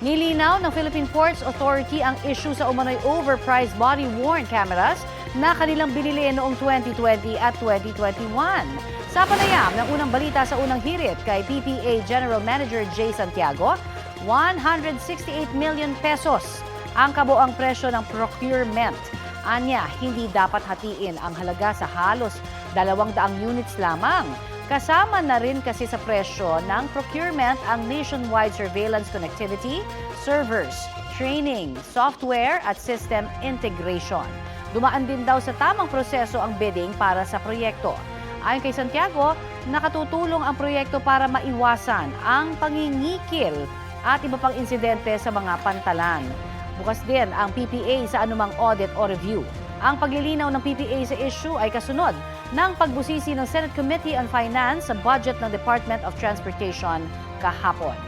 Nilinaw ng Philippine Ports Authority ang issue sa umano'y overpriced body-worn cameras na kanilang binili noong 2020 at 2021. Sa panayam ng unang balita sa unang hirit kay PPA General Manager Jay Santiago, 168 million pesos ang kabuang presyo ng procurement. Anya, hindi dapat hatiin ang halaga sa halos 200 units lamang. Kasama na rin kasi sa presyo ng procurement ang nationwide surveillance connectivity, servers, training, software at system integration. Dumaan din daw sa tamang proseso ang bidding para sa proyekto. Ayon kay Santiago, nakatutulong ang proyekto para maiwasan ang pangingikil at iba pang insidente sa mga pantalan. Bukas din ang PPA sa anumang audit o review. Ang paglilinaw ng PPA sa issue ay kasunod ng pagbusisi ng Senate Committee on Finance sa budget ng Department of Transportation kahapon.